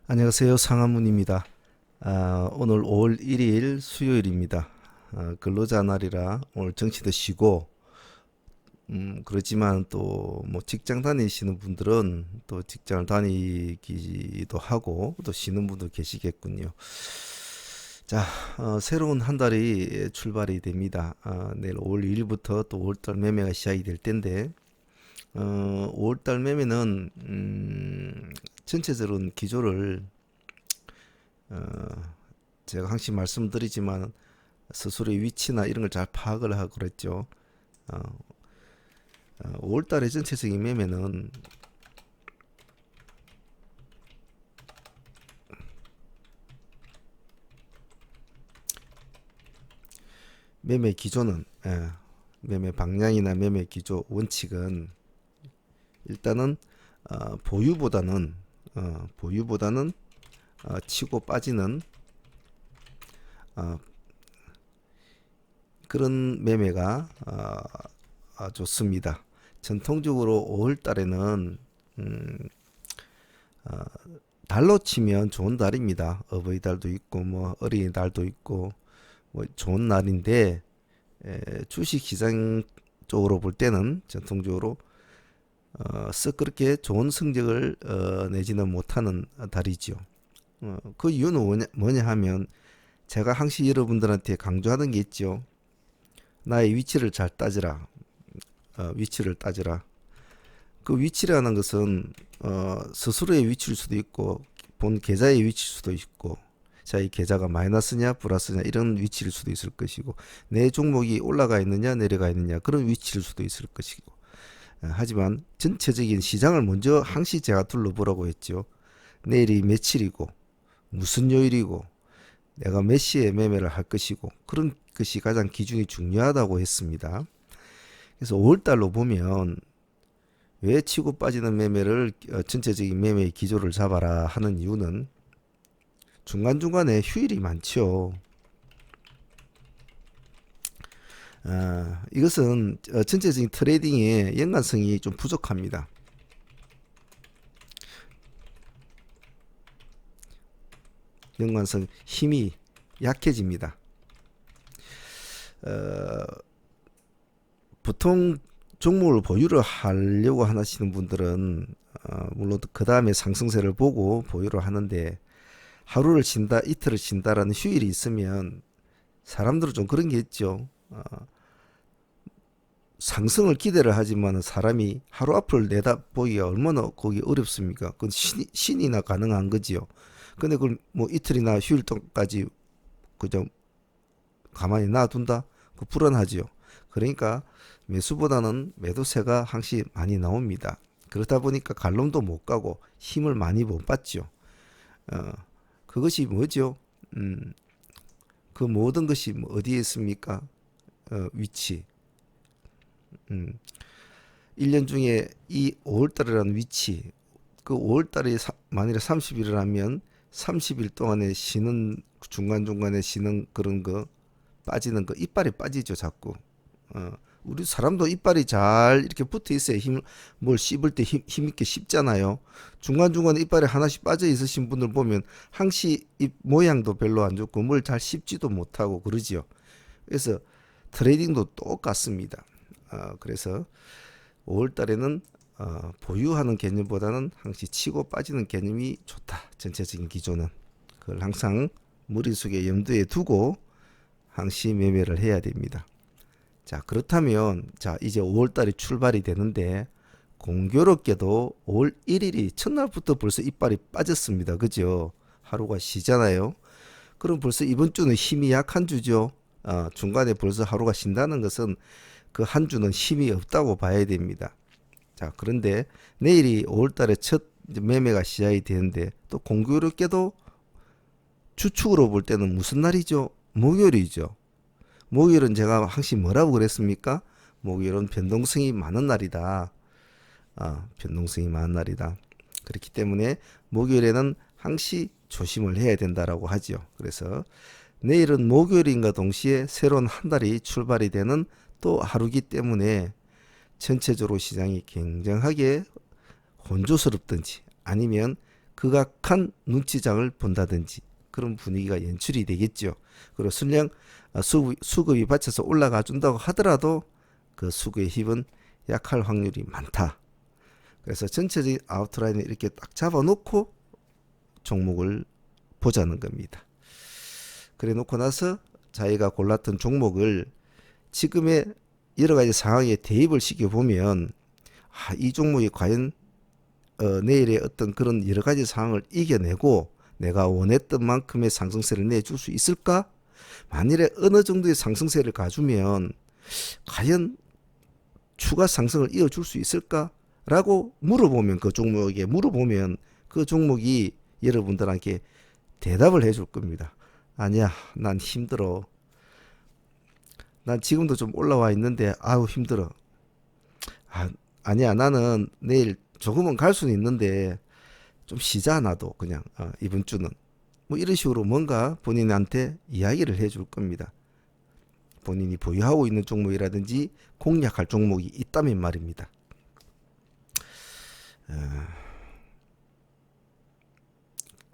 안녕하세요. 상한문입니다. 오늘 5월 1일 수요일입니다. 근로자 날이라 오늘 정시도 쉬고, 그렇지만 또 뭐 직장 다니시는 분들은 또 직장을 다니기도 하고 또 쉬는 분도 계시겠군요. 자, 새로운 한 달이 출발이 됩니다. 내일 5월 1일부터 또 5월달 매매가 시작이 될 텐데, 5월달 매매는 전체적인 기조를 어, 제가 항상 말씀드리지만 스스로의 위치나 이런 걸 잘 파악을 하고 그랬죠. 5월달의 전체적인 매매는 매매 기조는 매매 방향이나 매매 기조 원칙은 일단은 보유보다는 치고 빠지는 어, 그런 매매가 좋습니다. 전통적으로 5월 달에는 음, 어, 달로 치면 좋은 달입니다. 어버이달도 있고 뭐 어린이날도 있고 뭐 좋은 날인데 주식 시장 쪽으로 볼 때는 전통적으로 썩 그렇게 좋은 성적을 내지는 못하는 달이죠. 그 이유는 뭐냐 하면 제가 항상 여러분들한테 강조하는 게 있죠. 나의 위치를 잘 따지라. 위치를 따지라. 그 위치라는 것은 스스로의 위치일 수도 있고 본 계좌의 위치일 수도 있고 자, 이 계좌가 마이너스냐 플러스냐 이런 위치일 수도 있을 것이고 내 종목이 올라가 있느냐 내려가 있느냐 그런 위치일 수도 있을 것이고 하지만 전체적인 시장을 먼저 항시 제가 둘러보라고 했죠. 내일이 며칠이고 무슨 요일이고 내가 몇 시에 매매를 할 것이고 그런 것이 가장 기준이 중요하다고 했습니다. 그래서 5월달로 보면 왜 치고 빠지는 매매를 전체적인 매매의 기조를 잡아라 하는 이유는 중간중간에 휴일이 많죠. 이것은 전체적인 트레이딩의 연관성이 좀 부족합니다. 연관성 힘이 약해집니다. 어, 보통 종목을 보유를 하려고 하시는 분들은 물론 그 다음에 상승세를 보고 보유를 하는데 하루를 쉰다, 이틀을 쉰다라는 휴일이 있으면 사람들은 좀 그런 게 있죠. 상승을 기대를 하지만 사람이 하루 앞을 내다보기가 얼마나 거기 어렵습니까? 그건 신이나 가능한 거지요. 근데 그걸 뭐 이틀이나 휴일 동안까지 그저 가만히 놔둔다? 그 불안하지요. 그러니까 매수보다는 매도세가 항시 많이 나옵니다. 그러다 보니까 갈론도 못 가고 힘을 많이 못 받죠. 어, 그것이 뭐죠? 그 모든 것이 뭐 어디에 있습니까? 위치. 음, 1년 중에 이 5월달이라는 위치, 그 5월달이 만일에 30일을 하면 30일 동안에 쉬는 중간중간에 쉬는 그런 거 빠지는 거 이빨이 빠지죠 자꾸. 우리 사람도 이빨이 잘 이렇게 붙어 있어야 뭘 씹을 때 힘있게 씹잖아요. 중간중간에 이빨이 하나씩 빠져 있으신 분들 보면 항시 입 모양도 별로 안 좋고 뭘 잘 씹지도 못하고 그러지요. 그래서 트레이딩도 똑같습니다. 그래서 5월 달에는 보유하는 개념보다는 항시 치고 빠지는 개념이 좋다. 전체적인 기조는. 그걸 항상 머릿속에 염두에 두고 항시 매매를 해야 됩니다. 자, 그렇다면 자, 이제 5월 달이 출발이 되는데 공교롭게도 5월 1일이 첫날부터 벌써 이빨이 빠졌습니다. 그죠? 하루가 쉬잖아요. 그럼 벌써 이번 주는 힘이 약한 주죠. 중간에 벌써 하루가 쉰다는 것은 그 한 주는 힘이 없다고 봐야 됩니다. 자, 그런데 내일이 5월 달에 첫 매매가 시작이 되는데 또 공교롭게도 주축으로 볼 때는 무슨 날이죠? 목요일이죠. 목요일은 제가 항상 뭐라고 그랬습니까? 목요일은 변동성이 많은 날이다. 변동성이 많은 날이다. 그렇기 때문에 목요일에는 항시 조심을 해야 된다라고 하죠. 그래서 내일은 목요일인가 동시에 새로운 한 달이 출발이 되는 또 하루기 때문에 전체적으로 시장이 굉장하게 혼조스럽든지 아니면 극악한 눈치장을 본다든지 그런 분위기가 연출이 되겠죠. 그리고 설령 수급이 받쳐서 올라가 준다고 하더라도 그 수급의 힘은 약할 확률이 많다. 그래서 전체적인 아웃라인을 이렇게 딱 잡아놓고 종목을 보자는 겁니다. 그래 놓고 나서 자기가 골랐던 종목을 지금의 여러 가지 상황에 대입을 시켜보면 이 종목이 과연 내일의 어떤 그런 여러 가지 상황을 이겨내고 내가 원했던 만큼의 상승세를 내줄 수 있을까? 만일에 어느 정도의 상승세를 가주면 과연 추가 상승을 이어줄 수 있을까? 라고 물어보면 그 종목이 여러분들한테 대답을 해줄 겁니다. 아니야, 난 힘들어. 난 지금도 좀 올라와 있는데 아우 힘들어. 아니야, 나는 내일 조금은 갈 수는 있는데 좀 쉬자 나도 그냥 이번 주는. 뭐 이런 식으로 뭔가 본인한테 이야기를 해줄 겁니다. 본인이 보유하고 있는 종목이라든지 공략할 종목이 있다면 말입니다.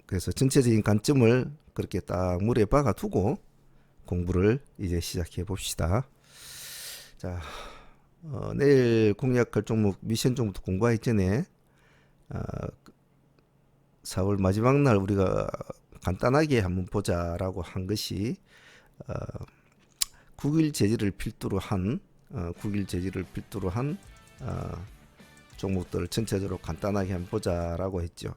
그래서 전체적인 관점을 그렇게 딱 물에 박아 두고 공부를 이제 시작해 봅시다. 자, 내일 공략할 종목 미션 종목도 공부하기 전에 4월 마지막 날 우리가 간단하게 한번 보자라고 한 것이 9일 재지를 필두로 한 종목들을 전체적으로 간단하게 한번 보자라고 했죠.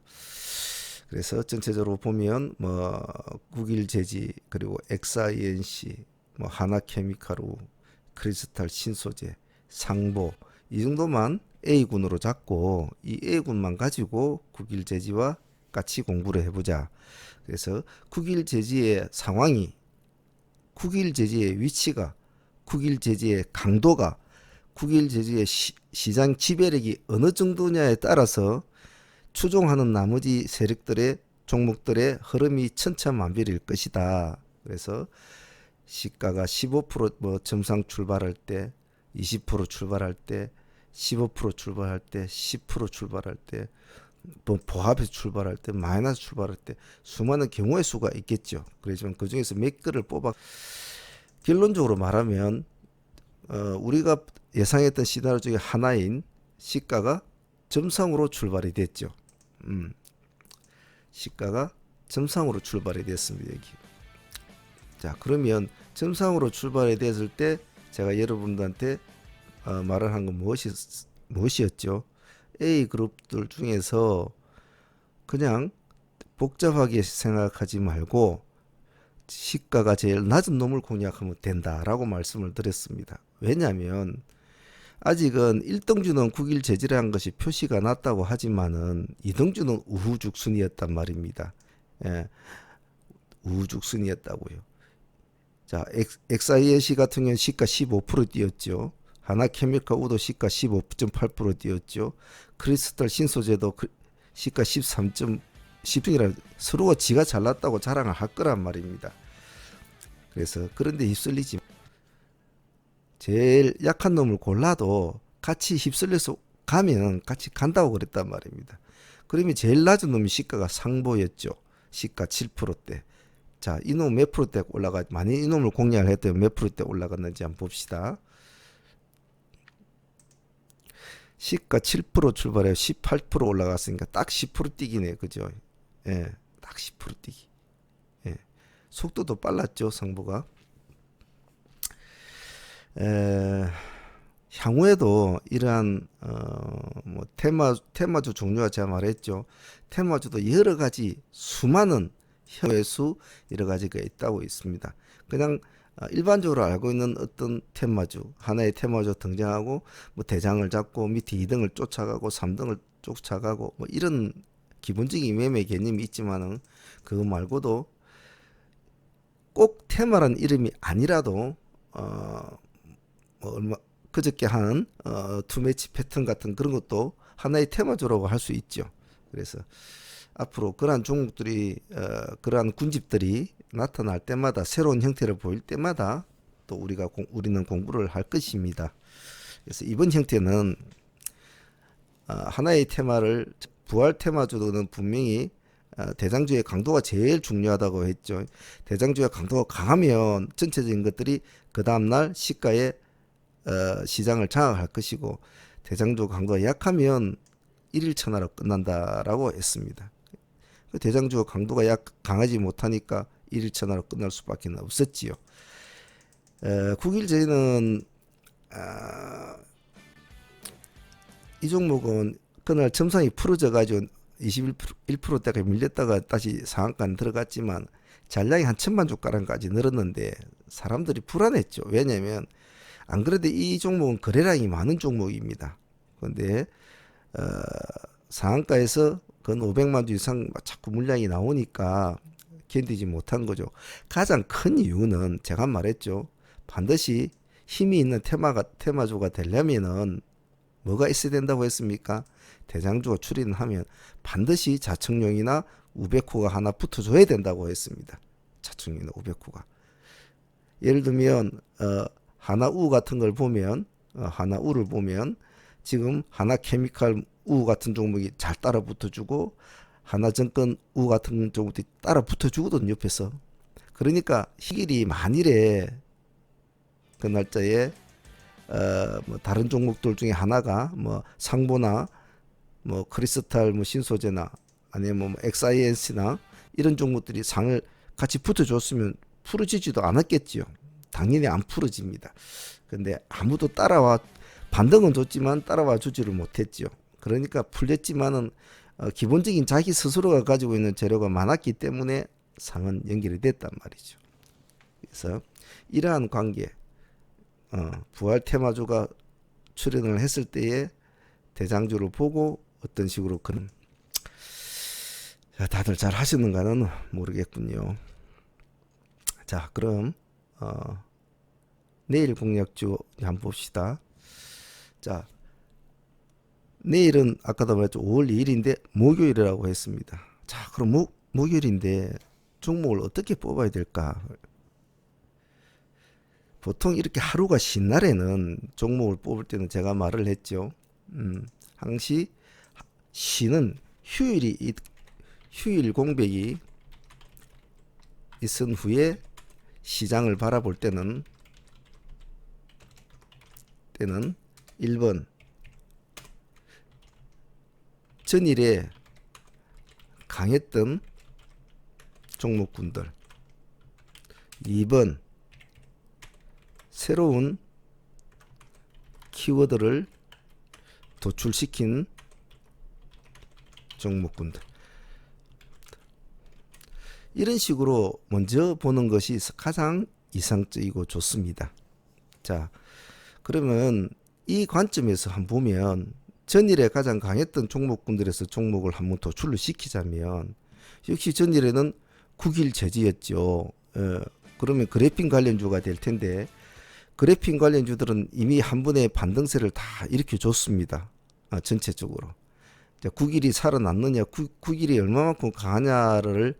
그래서 전체적으로 보면 뭐 9일 재지 그리고 XINC 뭐 하나케미카루 크리스탈 신소재 상보 이 정도만 A군으로 잡고 이 A군만 가지고 9일 재지와 같이 공부를 해보자. 그래서 9일 재지의 상황이 9일 재지의 위치가 9일 재지의 강도가 9일 재지의 시장 지배력이 어느 정도냐에 따라서 추종하는 나머지 세력들의 종목들의 흐름이 천차만별일 것이다. 그래서 시가가 15% 뭐 점상 출발할 때 20% 출발할 때 15% 출발할 때 10% 출발할 때 또 보합에서 출발할 때 마이너스 출발할 때 수많은 경우의 수가 있겠죠. 그렇지만 그 중에서 몇 개를 뽑아 결론적으로 말하면 우리가 예상했던 시나리오 중에 하나인 시가가 점상으로 출발이 됐죠. 시가가 점상으로 출발이 됐습니다. 여기. 자, 그러면 점상으로 출발이 됐을 때 제가 여러분들한테 말을 한 건 무엇이었죠? A 그룹들 중에서 그냥 복잡하게 생각하지 말고 시가가 제일 낮은 놈을 공략하면 된다라고 말씀을 드렸습니다. 왜냐하면 아직은 1등주는 9일 재지라는 것이 표시가 났다고 하지만은 2등주는 우후죽순이었단 말입니다. 예, 우후죽순이었다고요. 자, XINC 같은 경우는 시가 15% 뛰었죠. 하나케미칼 우도 시가 15.8% 뛰었죠. 크리스탈 신소재도 시가 13.10이라 서로가 지가 잘났다고 자랑을 할 거란 말입니다. 그래서 그런데 휩쓸리지 제일 약한 놈을 골라도 같이 휩쓸려서 가면 같이 간다고 그랬단 말입니다. 그러면 제일 낮은 놈이 시가가 상보였죠. 시가 7%대. 자, 이놈 몇 프로대 만약 이놈을 공략을 했더니 몇 프로대 올라갔는지 한번 봅시다. 시가 7% 출발해 18% 올라갔으니까 딱 10% 뛰기네. 그죠? 예. 딱 10% 뛰기. 예. 속도도 빨랐죠, 상보가. 향후에도 이러한 뭐 테마주 종류가 제가 말했죠. 테마주도 여러 가지 수많은 형외수 여러 가지가 있다고 있습니다. 그냥 일반적으로 알고 있는 어떤 테마주 하나의 테마주 등장하고 뭐 대장을 잡고 밑에 2등을 쫓아가고 3등을 쫓아가고 뭐 이런 기본적인 매매 개념이 있지만은 그거 말고도 꼭 테마란 이름이 아니라도 뭐 그저께 한 투매치 패턴 같은 그런 것도 하나의 테마주라고 할 수 있죠. 그래서 앞으로 그러한 종목들이 그러한 군집들이 나타날 때마다 새로운 형태를 보일 때마다 또 우리는 공부를 할 것입니다. 그래서 이번 형태는 하나의 테마를 부활 테마주는 분명히 대장주의 강도가 제일 중요하다고 했죠. 대장주의 강도가 강하면 전체적인 것들이 그 다음날 시가에 시장을 장악할 것이고, 대장주 강도가 약하면 일일천하로 끝난다라고 했습니다. 대장주 강도가 강하지 못하니까 일일천하로 끝날 수밖에 없었지요. 국일제는 이 종목은 그날 점상이 풀어져 가지고 21%대가 밀렸다가 다시 상한가는 들어갔지만 잔량이 한 1,000만 주가량까지 늘었는데 사람들이 불안했죠. 왜냐하면 안 그래도 이 종목은 거래량이 많은 종목입니다. 그런데 상한가에서 근 500만 주 이상 자꾸 물량이 나오니까 견디지 못한 거죠. 가장 큰 이유는 제가 말했죠. 반드시 힘이 있는 테마주가 되려면은 뭐가 있어야 된다고 했습니까? 대장주가 출hiện 하면 반드시 자청용이나 우베코가 하나 붙어줘야 된다고 했습니다. 자청용이나 우베코가. 예를 들면 하나우 같은 걸 보면 하나우를 보면 지금 하나케미칼 우 같은 종목이 잘 따라 붙어주고 하나증권 우 같은 종목이 따라 붙어주거든 옆에서. 그러니까 희길이 만일에 그 날짜에 뭐 다른 종목들 중에 하나가 뭐 상보나 뭐 크리스탈 뭐 신소재나 아니면 뭐 엑사이엔스나 이런 종목들이 상을 같이 붙어줬으면 풀어지지도 않았겠지요. 당연히 안 풀어집니다. 근데 아무도 따라와 반등은 줬지만 따라와 주지를 못했죠. 그러니까 풀렸지만은 기본적인 자기 스스로가 가지고 있는 재료가 많았기 때문에 상은 연결이 됐단 말이죠. 그래서 이러한 관계, 부활 테마주가 출현을 했을 때에 대장주를 보고 어떤 식으로 그런 다들 잘 하시는가는 모르겠군요. 자, 그럼 내일 공략주 한번 봅시다. 자, 내일은 아까도 말했죠. 5월 2일인데 목요일이라고 했습니다. 자, 그럼 목요일인데 종목을 어떻게 뽑아야 될까? 보통 이렇게 하루가 쉰 날에는 종목을 뽑을 때는 제가 말을 했죠. 항시 쉬는 휴일 공백이 있은 후에 시장을 바라볼 때는 1번 전일에 강했던 종목군들, 2번 새로운 키워드를 도출시킨 종목군들, 이런 식으로 먼저 보는 것이 가장 이상적이고 좋습니다. 자, 그러면 이 관점에서 한번 보면 전일에 가장 강했던 종목군들에서 종목을 한번 도출을 시키자면 역시 전일에는 9일 제지였죠. 그러면 그래핀 관련주가 될 텐데 그래핀 관련주들은 이미 한 번의 반등세를 다 일으켜 줬습니다. 전체적으로. 9일이 살아났느냐, 9일이 얼마만큼 강하냐를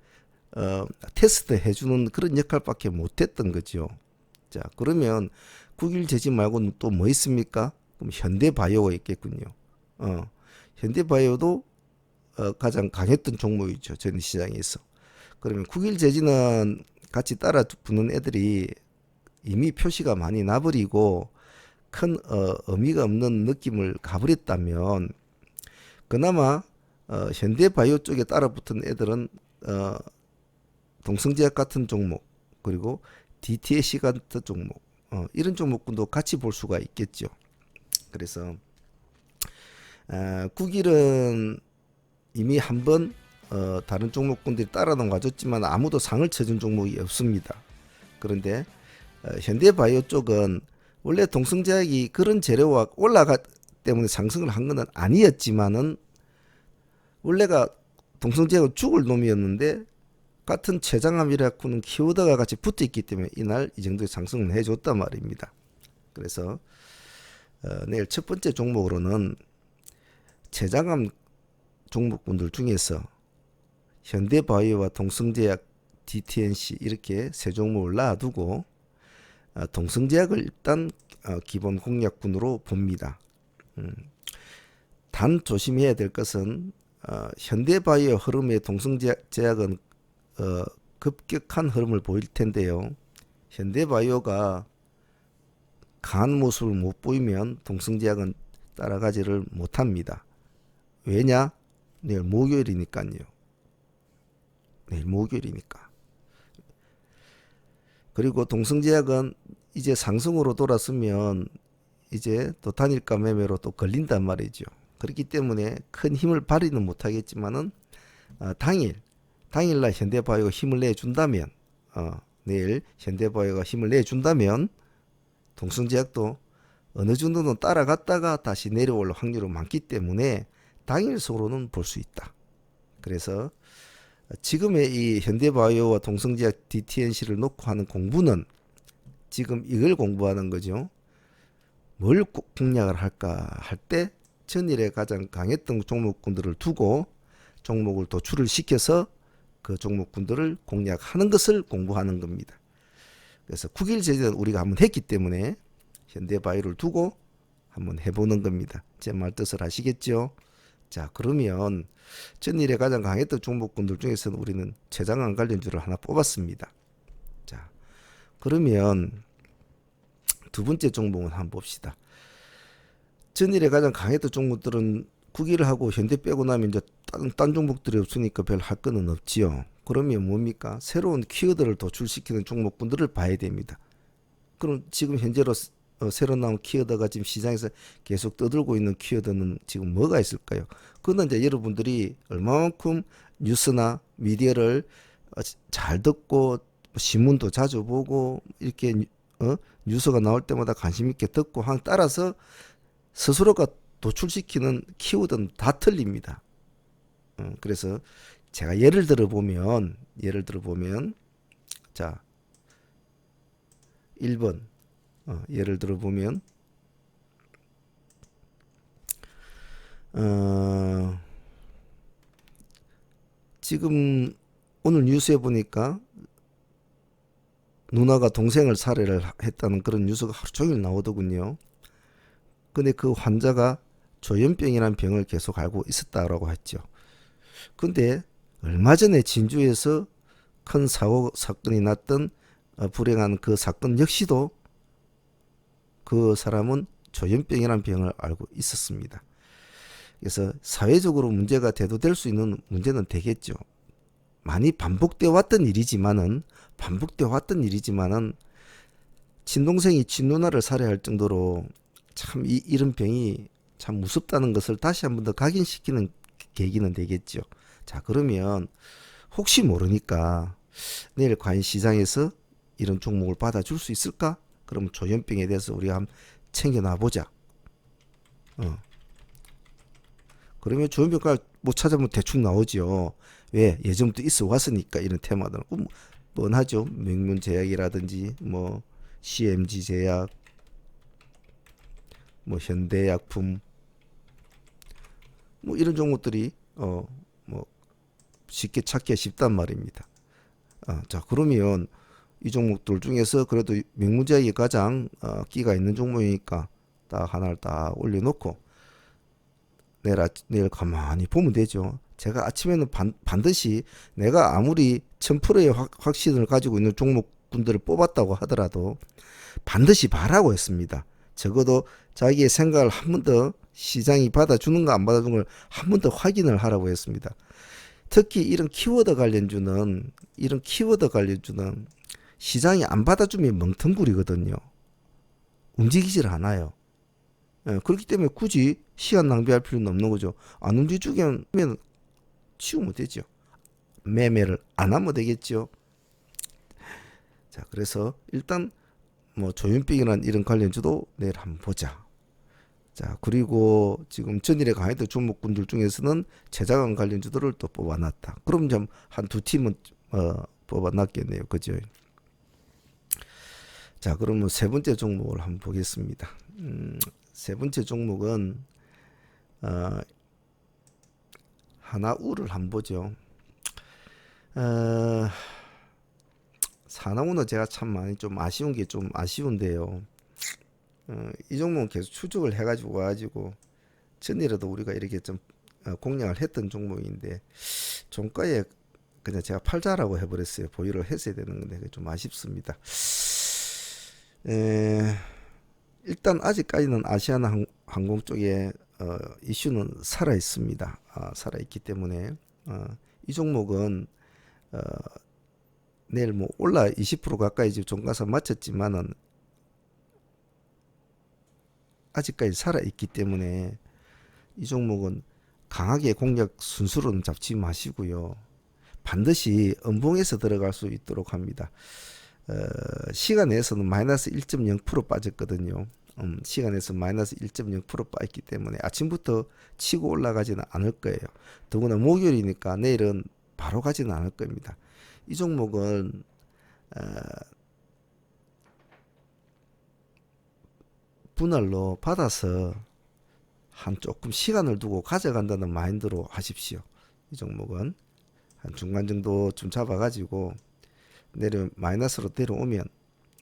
테스트 해주는 그런 역할밖에 못했던 거죠. 자, 그러면 9일 제지 말고는 또 뭐 있습니까? 그럼 현대바이오가 있겠군요. 현대바이오도 가장 강했던 종목이죠. 전 시장에서. 그러면 9일 제지는 같이 따라 붙는 애들이 이미 표시가 많이 나버리고 큰 의미가 없는 느낌을 가버렸다면 그나마 현대바이오 쪽에 따라 붙은 애들은 동성제약 같은 종목 그리고 DTAC 같은 종목 이런 종목군도 같이 볼 수가 있겠죠. 그래서 9일은 이미 한번 다른 종목군들이 따라는 와줬지만 아무도 상을 쳐준 종목이 없습니다. 그런데 현대바이오 쪽은 원래 동성제약이 그런 재료와 올라가 때문에 상승을 한 것은 아니었지만은 원래가 동성제약은 죽을 놈이었는데 같은 췌장암이라고는 키워드가 같이 붙어 있기 때문에 이날 이 정도의 상승을 해줬단 말입니다. 그래서 내일 첫 번째 종목으로는 췌장암 종목군들 중에서 현대바이오와 동성제약, DTNC 이렇게 세 종목을 놔두고 동성제약을 일단 기본 공략군으로 봅니다. 단 조심해야 될 것은 현대바이오 흐름의 동성제약은 급격한 흐름을 보일 텐데요. 현대바이오가 강한 모습을 못 보이면 동성제약은 따라가지를 못합니다. 왜냐? 내일 목요일이니까요. 내일 목요일이니까. 그리고 동성제약은 이제 상승으로 돌았으면 이제 또 단일가 매매로 또 걸린단 말이죠. 그렇기 때문에 큰 힘을 발휘는 못하겠지만은 당일날 현대바이오가 힘을 내준다면 내일 현대바이오가 힘을 내준다면 동성제약도 어느 정도는 따라갔다가 다시 내려올 확률은 많기 때문에 당일성으로는 볼 수 있다. 그래서 지금의 이 현대바이오와 동성제약 DTNC를 놓고 하는 공부는 지금 이걸 공부하는 거죠. 뭘 공략을 할까 할 때 전일에 가장 강했던 종목군들을 두고 종목을 도출을 시켜서 그 종목군들을 공략하는 것을 공부하는 겁니다. 그래서 9일 전에 우리가 한번 했기 때문에 현대바이오를 두고 한번 해보는 겁니다. 제 말 뜻을 아시겠죠? 자, 그러면 전일에 가장 강했던 종목군들 중에서는 우리는 최장한 관련주를 하나 뽑았습니다. 자, 그러면 두 번째 종목은 한번 봅시다. 전일에 가장 강했던 종목들은 9기를 하고 현대 빼고 나면 이제 딴 종목들이 없으니까 별 할 거는 없지요. 그러면 뭡니까? 새로운 키워드를 도출시키는 종목군들을 봐야 됩니다. 그럼 지금 현재로 새로 나온 키워드가 지금 시장에서 계속 떠들고 있는 키워드는 지금 뭐가 있을까요? 그건 이제 여러분들이 얼마만큼 뉴스나 미디어를 잘 듣고 신문도 자주 보고 이렇게 뉴스가 나올 때마다 관심 있게 듣고 한 따라서 스스로가 도출시키는 키워드는 다 틀립니다. 그래서 제가 예를 들어 보면 자 1번 예를 들어 보면 지금 오늘 뉴스에 보니까 누나가 동생을 살해를 했다는 그런 뉴스가 하루 종일 나오더군요. 근데 그 환자가 조현병이라는 병을 계속 앓고 있었다라고 했죠. 근데 얼마 전에 진주에서 큰 사건이 났던 불행한 그 사건 역시도 그 사람은 조현병이라는 병을 앓고 있었습니다. 그래서 사회적으로 문제가 대두될 수 있는 문제는 되겠죠. 많이 반복되어 왔던 일이지만은 친동생이 친누나를 살해할 정도로 참 이런 병이 참 무섭다는 것을 다시 한 번 더 각인시키는 계기는 되겠죠. 자, 그러면 혹시 모르니까 내일 과연 시장에서 이런 종목을 받아줄 수 있을까? 그럼 조현병에 대해서 우리가 한번 챙겨놔 보자. 그러면 조현병가 못 찾아보면 대충 나오죠. 왜? 예전부터 있어 왔으니까 이런 테마들은 뻔하죠. 명문제약이라든지 뭐 CMG 제약, 뭐 현대약품, 뭐 이런 종목들이 뭐 쉽게 찾기가 쉽단 말입니다. 자, 그러면 이 종목들 중에서 그래도 명문제약이 가장 끼가 있는 종목이니까 딱 하나를 딱 올려놓고 내일 가만히 보면 되죠. 제가 아침에는 반드시 내가 아무리 1000%의 확신을 가지고 있는 종목군들을 뽑았다고 하더라도 반드시 봐라고 했습니다. 적어도 자기의 생각을 한 번 더 시장이 받아주는가 안 받아주는 걸 한 번 더 확인을 하라고 했습니다. 특히 이런 키워드 관련주는 시장이 안 받아주면 멍텅구리거든요. 움직이질 않아요. 그렇기 때문에 굳이 시간 낭비할 필요는 없는 거죠. 안 움직이면 치우면 되죠. 매매를 안 하면 되겠죠. 자, 그래서 일단 뭐 조현병이라는 이런 관련주도 내일 한번 보자. 자, 그리고 지금 전일에 강했던 종목군들 중에서는 최자강 관련주들을 또 뽑아놨다. 그럼 좀 한 두 팀은 뽑아놨겠네요. 그죠? 자, 그러면 세 번째 종목을 한번 보겠습니다. 세 번째 종목은 하나우를 한번 보죠. 사나우는 제가 참 많이 좀 아쉬운 게 좀 아쉬운데요. 이 종목은 계속 추적을 해가지고 전이라도 우리가 이렇게 좀 공략을 했던 종목인데 종가에 그냥 제가 팔자라고 해버렸어요. 보유를 했어야 되는 건데 그게 좀 아쉽습니다. 에, 일단 아직까지는 아시아나 항공 쪽에 이슈는 살아 있습니다. 살아 있기 때문에 이 종목은 어, 내일 뭐 올라 20% 가까이 지금 종가서 맞췄지만은 아직까지 살아 있기 때문에 이 종목은 강하게 공략 순수로는 잡지 마시고요. 반드시 음봉에서 들어갈 수 있도록 합니다. 시간에서는 마이너스 1.0% 빠졌거든요. 시간에서 마이너스 1.0% 빠졌기 때문에 아침부터 치고 올라가지는 않을 거예요. 더구나 목요일이니까 내일은 바로 가지는 않을 겁니다. 이 종목은 분할로 받아서 한 조금 시간을 두고 가져간다는 마인드로 하십시오. 이 종목은 한 중간 정도 좀 잡아가지고 내려 마이너스로 내려오면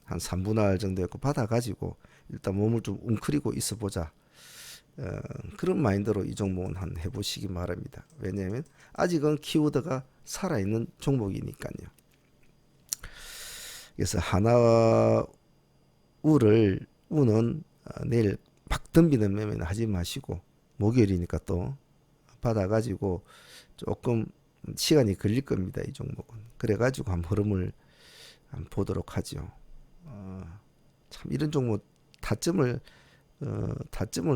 한 3분할 정도였고 받아가지고 일단 몸을 좀 웅크리고 있어 보자. 그런 마인드로 이 종목은 한 해보시기 바랍니다. 왜냐하면 아직은 키워드가 살아있는 종목이니까요. 그래서 우는 내일 막 덤비는 매매는 하지 마시고 목요일이니까 또 받아가지고 조금 시간이 걸릴 겁니다. 이 종목은. 그래가지고 한번 흐름을 한번 보도록 하죠. 참 이런 종목 타점을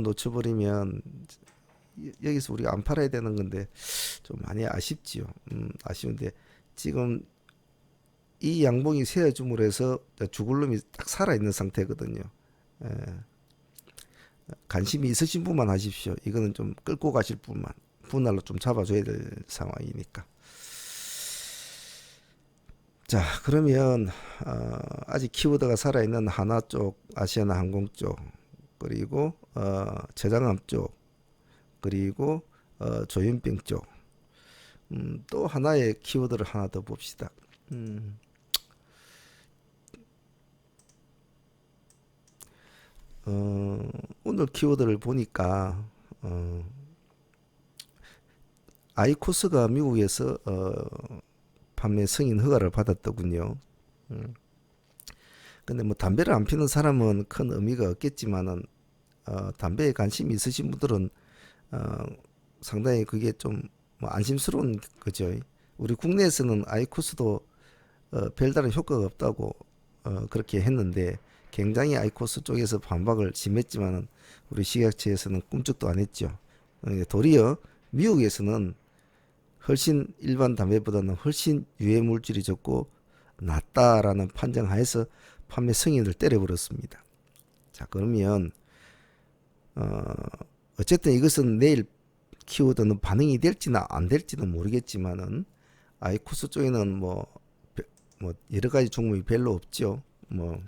놓쳐버리면 여기서 우리가 안 팔아야 되는 건데 좀 많이 아쉽지요. 아쉬운데 지금 이 양봉이 세어줌으로 해서 죽을 놈이 딱 살아있는 상태거든요. 에, 관심이 있으신 분만 하십시오. 이거는 좀 끌고 가실 분만 분할로 좀 잡아줘야 될 상황이니까. 자, 그러면 아직 키워드가 살아있는 하나 쪽, 아시아나 항공 쪽, 그리고 저장암 쪽, 그리고 조현병 쪽, 또 하나의 키워드를 하나 더 봅시다. 오늘 키워드를 보니까 아이코스가 미국에서 판매 승인 허가를 받았더군요. 근데 뭐 담배를 안 피는 사람은 큰 의미가 없겠지만은 담배에 관심이 있으신 분들은 상당히 그게 좀 뭐 안심스러운 거죠. 우리 국내에서는 아이코스도 별다른 효과가 없다고 그렇게 했는데 굉장히 아이코스 쪽에서 반박을 심했지만은 우리 식약처에서는 꿈쩍도 안 했죠. 도리어 미국에서는 훨씬 일반 담배보다는 훨씬 유해 물질이 적고 낫다라는 판정하에서 판매 승인을 때려버렸습니다. 자, 그러면 어쨌든 이것은 내일 키워드는 반응이 될지는 안 될지는 모르겠지만은 아이코스 쪽에는 뭐 여러 가지 종목이 별로 없죠. 뭐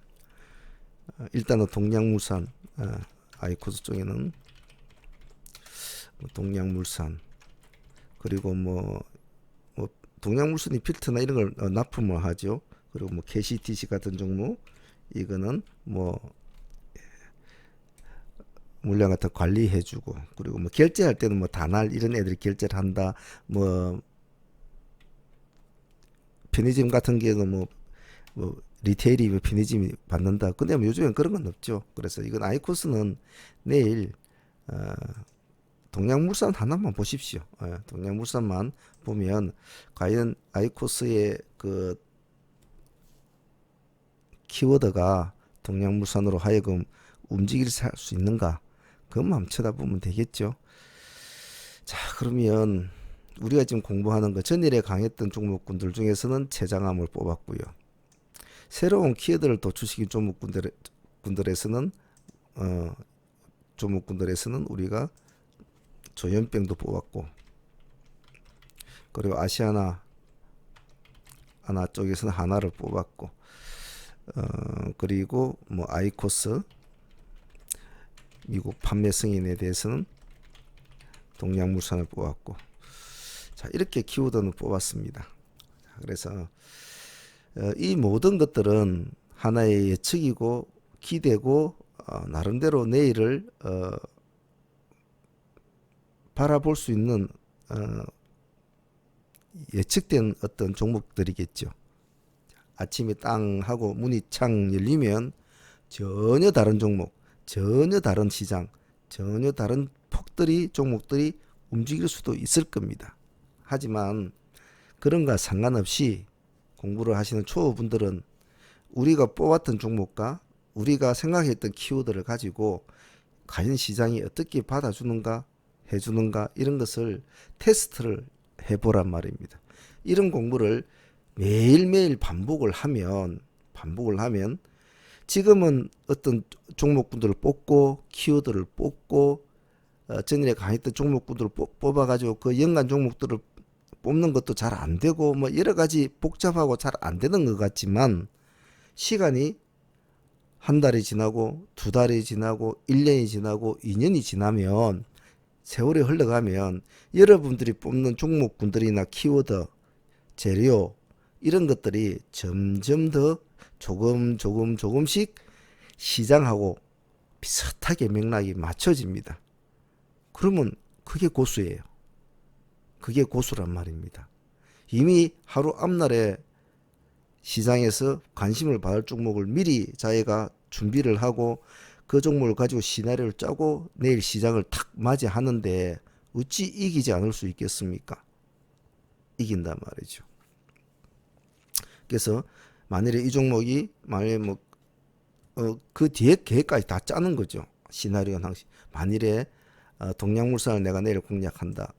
일단은 동양물산, 아이코스 쪽에는 동양물산, 그리고 뭐 동양물산이 필터나 이런 걸 납품을 하죠. 그리고 뭐 KCTC 같은 종목, 이거는 뭐 물량 같은 관리해주고, 그리고 뭐 결제할 때는 뭐 다날 이런 애들이 결제를 한다. 뭐 편의점 같은 경우는 뭐 리테일이 뭐 편의점이 받는다. 근데 뭐 요즘엔 그런 건 없죠. 그래서 이건 아이코스는 내일 동양물산 하나만 보십시오. 동양물산만 보면 과연 아이코스의 그 키워드가 동양물산으로 하여금 움직일 수 있는가, 그것만 쳐다보면 되겠죠. 자, 그러면 우리가 지금 공부하는 거 전일에 강했던 종목군들 중에서는 최장암을 뽑았고요. 새로운 키워드를 도출시킨 종목군들에서는 우리가 조현병도 뽑았고, 그리고 아시아나 쪽에서는 하나를 뽑았고, 그리고 뭐 아이코스 미국 판매 승인에 대해서는 동양물산을 뽑았고, 자, 이렇게 키워드는 뽑았습니다. 그래서 이 모든 것들은 하나의 예측이고 기대고 나름대로 내일을 바라볼 수 있는 예측된 어떤 종목들이겠죠. 아침에 땅 하고 문이 창 열리면 전혀 다른 종목, 전혀 다른 시장, 전혀 다른 폭들이 종목들이 움직일 수도 있을 겁니다. 하지만 그런 거 상관없이 공부를 하시는 초보분들은 우리가 뽑았던 종목과 우리가 생각했던 키워드를 가지고 과연 시장이 어떻게 받아주는가 해주는가 이런 것을 테스트를 해보란 말입니다. 이런 공부를 매일매일 반복을 하면 지금은 어떤 종목분들을 뽑고 키워드를 뽑고 전에 강의했던 종목분들을 뽑아가지고 그 연관 종목들을 뽑는 것도 잘 안 되고 뭐 여러 가지 복잡하고 잘 안 되는 것 같지만 시간이 한 달이 지나고 두 달이 지나고 1년이 지나고 2년이 지나면 세월이 흘러가면 여러분들이 뽑는 종목분들이나 키워드, 재료 이런 것들이 점점 더 조금씩 시장하고 비슷하게 맥락이 맞춰집니다. 그러면 그게 고수예요. 그게 고수란 말입니다. 이미 하루 앞날에 시장에서 관심을 받을 종목을 미리 자기가 준비를 하고 그 종목을 가지고 시나리오를 짜고 내일 시장을 탁 맞이하는데 어찌 이기지 않을 수 있겠습니까? 이긴단 말이죠. 그래서 만일에 이 종목이 만일에 그 뒤에 계획까지 다 짜는 거죠. 시나리오 항시 만일에 동양물산을 내가 내일 공략한다.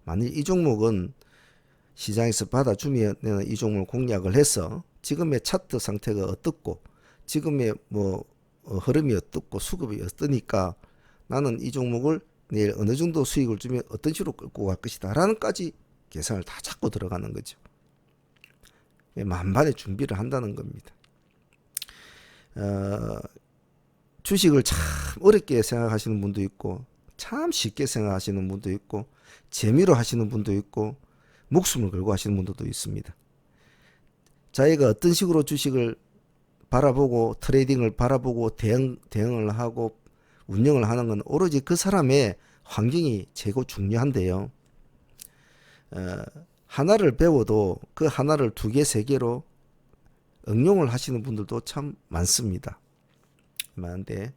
만일 이 종목은 시장에서 받아주면 내가 이 종목을 공략을 해서 지금의 차트 상태가 어떻고 지금의 흐름이 어떻고 수급이 어떠니까 나는 이 종목을 내일 어느 정도 수익을 주면 어떤 식으로 끌고 갈 것이다 라는까지 계산을 다 잡고 들어가는 거죠. 만반의 준비를 한다는 겁니다. 주식을 참 어렵게 생각하시는 분도 있고 참 쉽게 생각하시는 분도 있고 재미로 하시는 분도 있고 목숨을 걸고 하시는 분들도 있습니다. 자기가 어떤 식으로 주식을 바라보고 트레이딩을 바라보고 대응을 하고 운영을 하는 건 오로지 그 사람의 환경이 최고 중요한데요. 하나를 배워도 그 하나를 2개, 3개로 응용을 하시는 분들도 참 많습니다. 많은데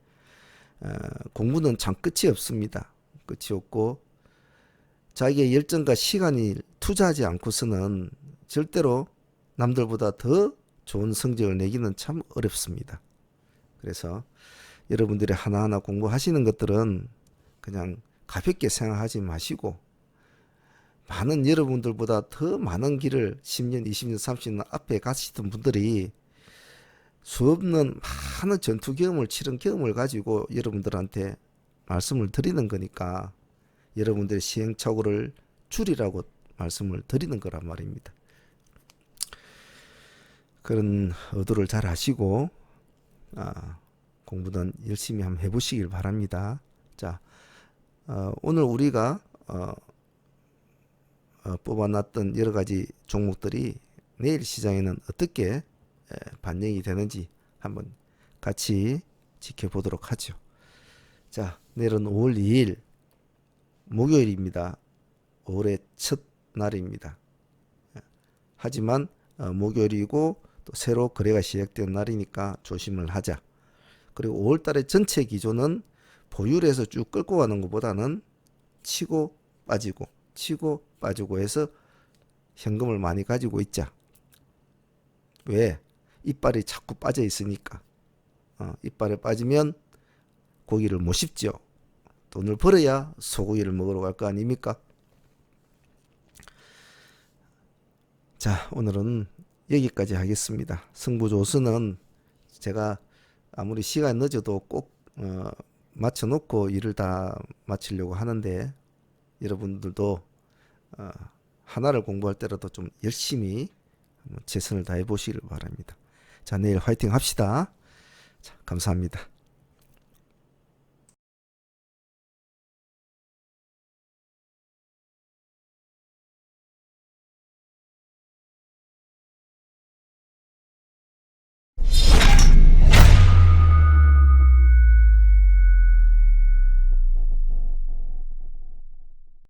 공부는 참 끝이 없습니다. 끝이 없고 자기의 열정과 시간이 투자하지 않고서는 절대로 남들보다 더 좋은 성적을 내기는 참 어렵습니다. 그래서 여러분들이 하나하나 공부하시는 것들은 그냥 가볍게 생각하지 마시고 많은 여러분들보다 더 많은 길을 10년, 20년, 30년 앞에 가시던 분들이 수없는 많은 전투 경험을 치른 경험을 가지고 여러분들한테 말씀을 드리는 거니까 여러분들의 시행착오를 줄이라고 말씀을 드리는 거란 말입니다. 그런 의도를 잘 하시고 공부는 열심히 한번 해보시길 바랍니다. 자, 오늘 우리가 뽑아놨던 여러 가지 종목들이 내일 시장에는 어떻게 반영이 되는지 한번 같이 지켜보도록 하죠. 자, 내일은 5월 2일 목요일입니다. 5월의 첫 날입니다. 하지만 목요일이고 또 새로 거래가 시작된 날이니까 조심을 하자. 그리고 5월 달의 전체 기조는 보유를 쭉 끌고 가는 것보다는 치고 빠지고 해서 현금을 많이 가지고 있자. 왜? 이빨이 자꾸 빠져 있으니까. 이빨에 빠지면 고기를 못 씹죠. 돈을 벌어야 소고기를 먹으러 갈 거 아닙니까? 자, 오늘은 여기까지 하겠습니다. 승부조수는 제가 아무리 시간 늦어도 꼭 맞춰놓고 일을 다 마치려고 하는데 여러분들도 하나를 공부할 때라도 좀 열심히 최선을 다해 보시길 바랍니다. 자, 내일 화이팅 합시다. 자, 감사합니다.